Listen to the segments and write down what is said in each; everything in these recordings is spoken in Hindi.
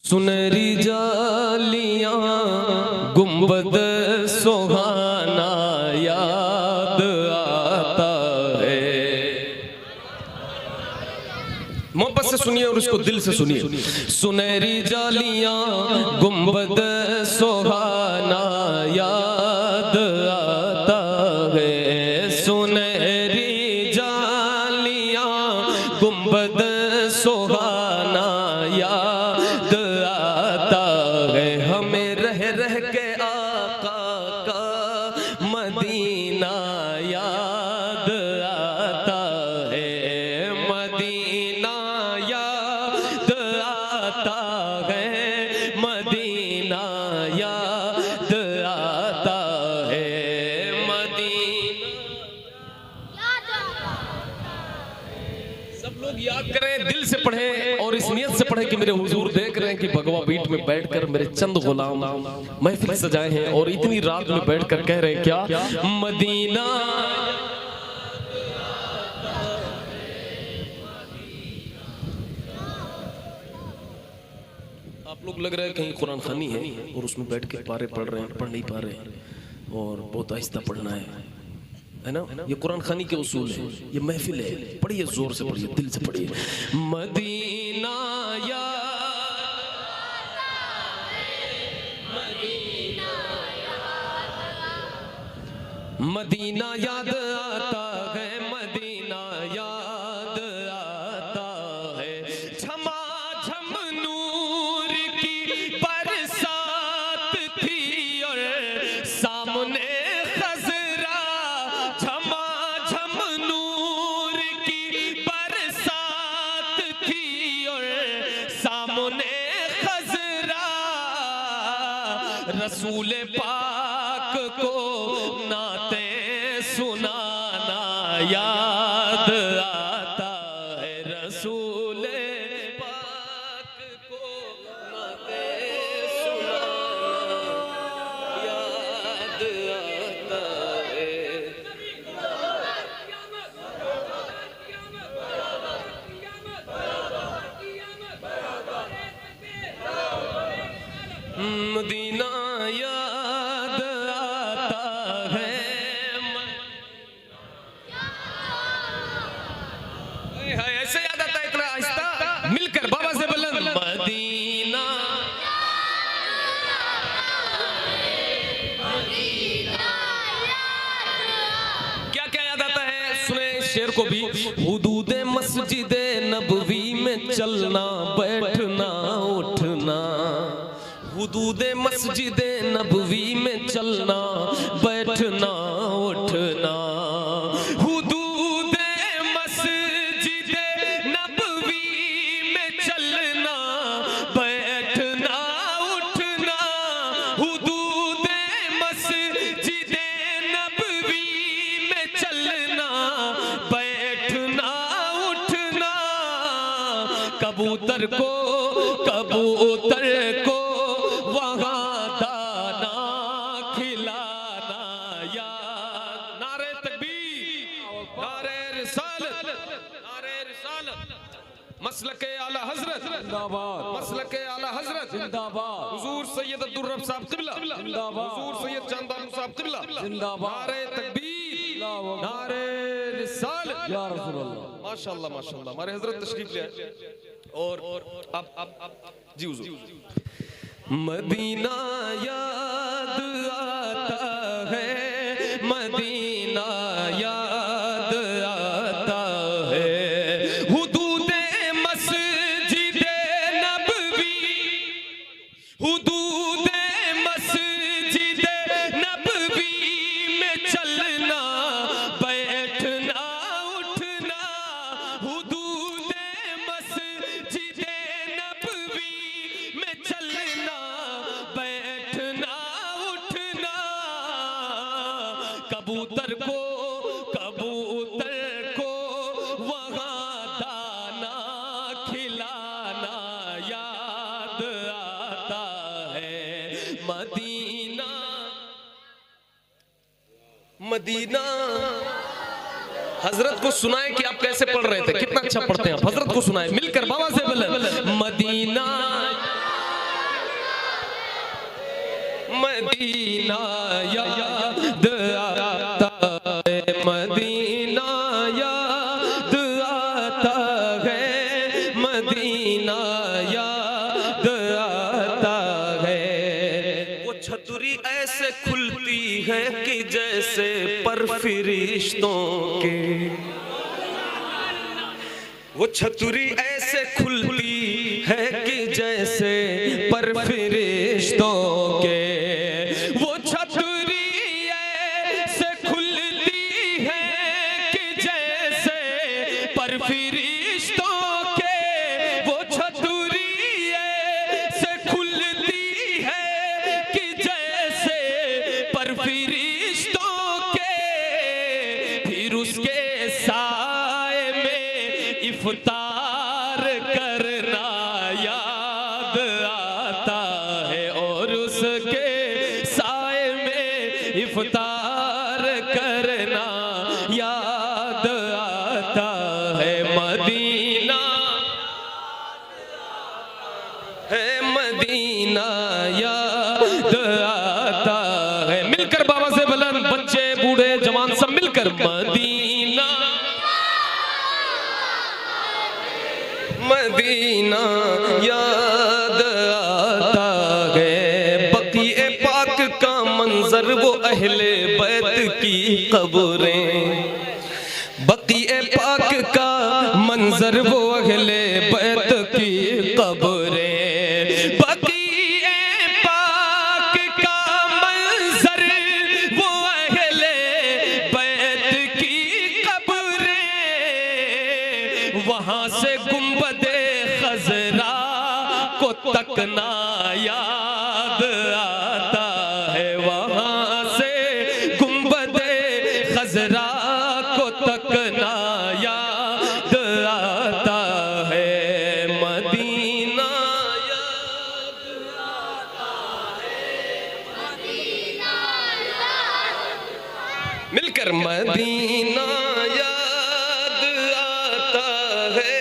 सुनहरी जालियां गुंबद सुहाना याद आता है। मोहब्बत से सुनिए और इसको दिल से सुनिए। सुनहरी जालियां गुंबद सुहाना याद आता है। सुनहरी जालियां गुंबद सुहाना याद आता है। हमें रह रह के आका का मदीना याद आता है। मदीना याद आता है। मदीना याद आता है। सब लोग याद करें, दिल से पढ़ें और इस नियत से पढ़ें कि मेरे हुजूर देख रहे हैं कि भगवा बीट में बैठकर मेरे चंद गुलाम महफिल सजाए हैं और इतनी रात में बैठकर कह रहे हैं क्या, मदीना। आप लोग लग रहा है कहीं कुरान खानी है और उसमें बैठ के पारे पढ़ रहे हैं, पढ़ नहीं पा रहे हैं और बहुत आहिस्ता पढ़ना है ना। ये कुरान खानी के उसूल है, ये महफिल है। पढ़िए, जोर से पढ़िए, दिल से पढ़िए। मदीना मदीना याद आता है। मदीना याद आता है। झमाझम नूर की बरसात थी और सामने खजरा। झमाझम नूर की बरसात थी और सामने खजरा। रसूल पाक को नाते सुनाना याद आता है। रसूल पाक को नाते सुनाना याद आता है। मदीना याद आता है। ऐसे याद आता है, इतना आहिस्ता मिलकर बाबा से बुलंद। मदीना क्या क्या याद आता है, सुने शेर को भी। हुदूद मस्जिद नबवी में चलना बैठना उठना। हुदूद मस्जिद नबवी में चलना बैठना उठना। हुदूद मस्जिद नबवी में चलना बैठना उठना। हुदूद मस्जिद नबवी में चलना बैठना उठना। कबूतर को वहाँ दाना खिलाना याद। नारे तकबीर, नारे रिसालत, नारे रिसालत। मसलके आला हजरत जिंदाबाद। मसलके आला हजरत जिंदाबाद। हुजूर सैयद अब्दुल रब साहब क़िबला जिंदाबाद। हुजूर सैयद चांद साहब क़िबला जिंदाबाद। नारे तकबीर, नारे रिसालत या रसूल अल्लाह। माशाअल्लाह माशाअल्लाह। हमारे हजरत तशरीफ ले आए और अब जी हुजूर। मदीना याद आता है। मदीना याद आता है। हुदूद मस्जिद नबवी। हुदूद मस्जिद नबवी में चलना बैठना उठना। हुदूद मस्जिद नबवी में चलना बैठना उठना। कबूतर को वहाँ दाना खिलाना याद आता है। मदीना मदीना। हजरत को सुनाए कि आप कैसे पढ़ रहे थे, कितना अच्छा पढ़ते हैं आप। हजरत को सुनाए मिलकर बाबा से बोले मदीना मदीना याद आता है, मदीना याद आता है, मदीना याद आता है। वो छतरी ऐसे खुलती है कि जैसे पर फरिश्तों के, वो छतरी ऐसे खुलती है कि जैसे पर फरिश्तों के, वो छतरी ऐसे खुलती है कि जैसे पर फरिश्तों के, वो छतरी ऐसे खुलती है कि जैसे पर फरिश्तों के, फिर उसके साए में इफ्तार करना याद आता है, और उसके साए में इफ्तार करना याद आता है। मदीना है, मदीना याद आता है। मिलकर बाबा से बुलंद, बच्चे बूढ़े जवान सब मिलकर मदीना मदीना याद आता है। बक़ीए पाक का मंजर वो अहले बैत की कब्रें, बक़ीए पाक का मंजर वो अहले बैत की कब्रें, बक़ीए पाक का मंजर वो अहले बैत की कब्रें, वहाँ से गुंबदे खजरा को तकना याद आता है, वहाँ से गुंबदे खजरा को तकना याद आता है। मदीना याद आता है, मदीना याद, मिलकर मदीना याद आता है।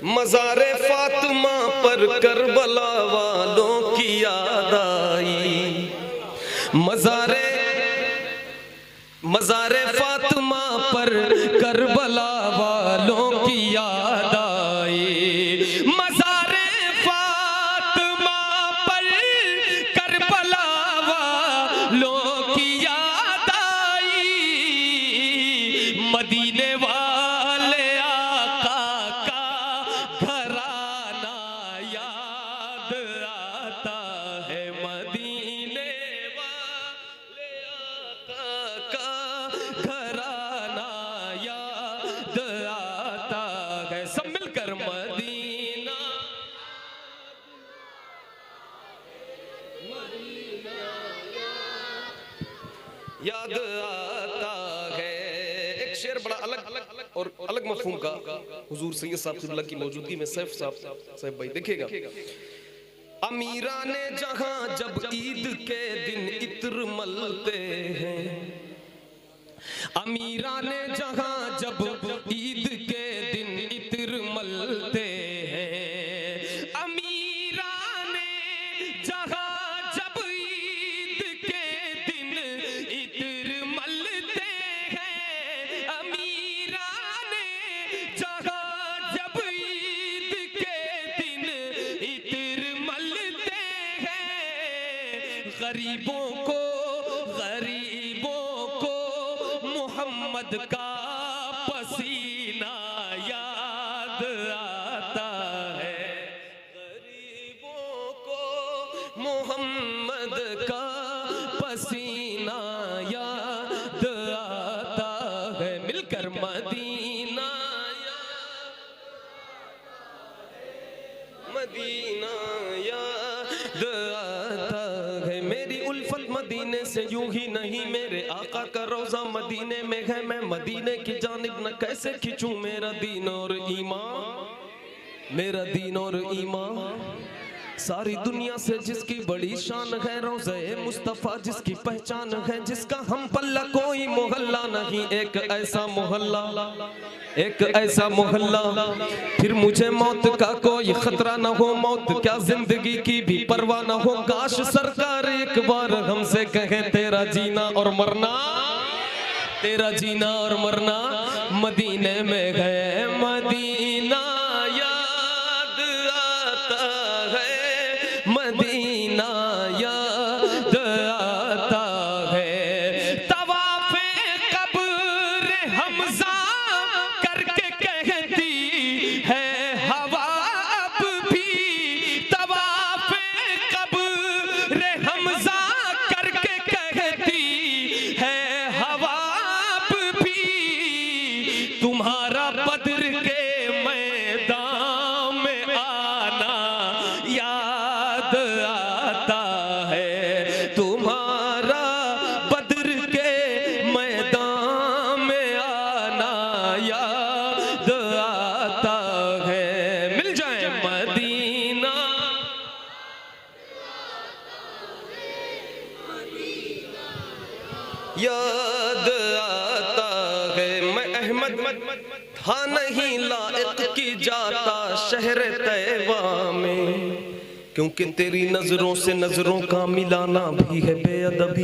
मज़ारे फातिमा पर करबला वालों की याद आई, मज़ारे फातिमा पर करबला वालों की याद आई, मज़ारे फातिमा पर करबला वालों की याद आई, मदीने वाले आका का घराना याद आता है, मदीने वाले आका का घराना याद आता है। सब मिलकर मदीना याद आता है। एक शेर बड़ा अलग और अलग मफहूम का हुजूर सैयद साहब क़िबला की मौजूदगी में सैफ साहब भाई देखिएगा। अमीरा ने जहां जब ईद के दिन इत्र मलते हैं, अमीरा ने जहां जब ईद के दिन इत्र मलते हैं, अमीरा ने जहां जब ईद के दिन इत्र मलते हैं, अमीरा ने जहां जब ईद के दिन इत्र मलते हैं, गरीबों को मोहम्मद का पसीना याद आता है, गरीबों को मोहम्मद का पसीना याद आता है। मिलकर मदीना मदीना याद आता है। मेरी उल्फत मदीने से यूं ही नहीं, मेरे आका का रोजा मदीने में है, मैं मदीने की जानिब न कैसे खिंचूं मेरा दीन और ईमान, मेरा दीन और ईमान सारी दुनिया से जिसकी बड़ी शान है, रोज़े मुस्तफा जिसकी पहचान है, जिसका हम पल्ला कोई मोहल्ला नहीं, एक ऐसा मोहल्ला, एक ऐसा मोहल्ला। फिर मुझे मौत का कोई खतरा न हो, मौत क्या जिंदगी की भी परवाह न हो। काश सरकार एक बार हमसे कहे तेरा जीना और मरना, तेरा जीना और मरना। मदीने में गए मदीना याद आता है, मदीना याद आता है। तवाफ़े कब्र हमज़ा करके कहती है हवा अब भी, तवाफ़े कब्र हमज़ा करके कहती है हवा अब भी। तुम्हारा बद्र के मैदान में आना याद आता है, तुम्हारा बद्र के मैदान में आना याद आता है। मिल जाए मदीना, याद आता है। मैं अहमद था नहीं लायक की जाता शहर तैयबा में, क्योंकि तेरी नजरों से नजरों का मिलाना भी है बेअदबी,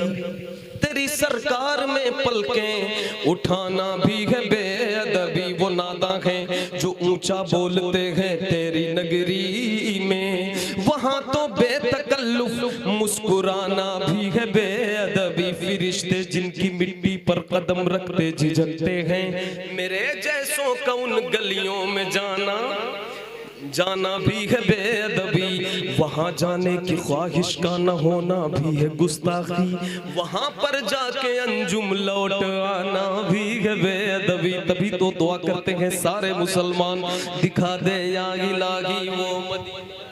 तेरी सरकार में पलकें उठाना भी है बेअदबी। वो नादा हैं जो ऊंचा बोलते हैं तेरी नगरी में, वहां तो बेतकल्लुफ मुस्कुराना भी है बेअदबी। फिरिश्ते जिनकी मिट्टी पर कदम रखते झिझकते हैं, मेरे जैसों का उन गलियों में जाना जाना भी है बेअदबी। वहां जाने की ख्वाहिश का न होना भी है गुस्ताखी, वहां पर जाके अंजुम लौट आना भी है बेअदबी। तभी तो दुआ करते हैं सारे मुसलमान, दिखा दे या इलाही वो मदीना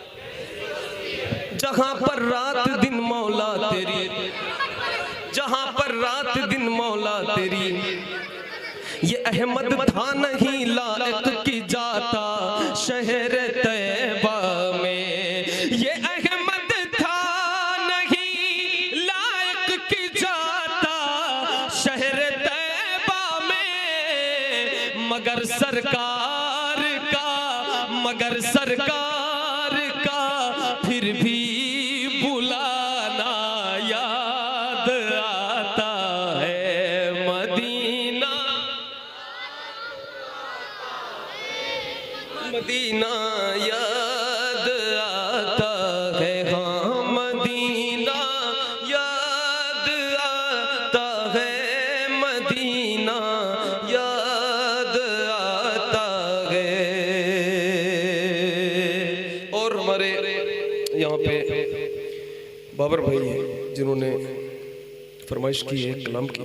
जहां पर रात दिन मौला तेरी, जहां पर रात दिन मौला तेरी। ये अहमद था नहीं लायक की जाता शहर तैयबा में, ये अहमद था नहीं लायक की जाता शहर तैयबा में, मगर सरकार का फिर भी बुलाना याद आता है। मदीना, मदीना याद आता है, हाँ मदीना याद आता है, मदीना याद आता है। और हमारे यहाँ पे बाबर भाई हैं जिन्होंने फरमाइश की है कलाम की,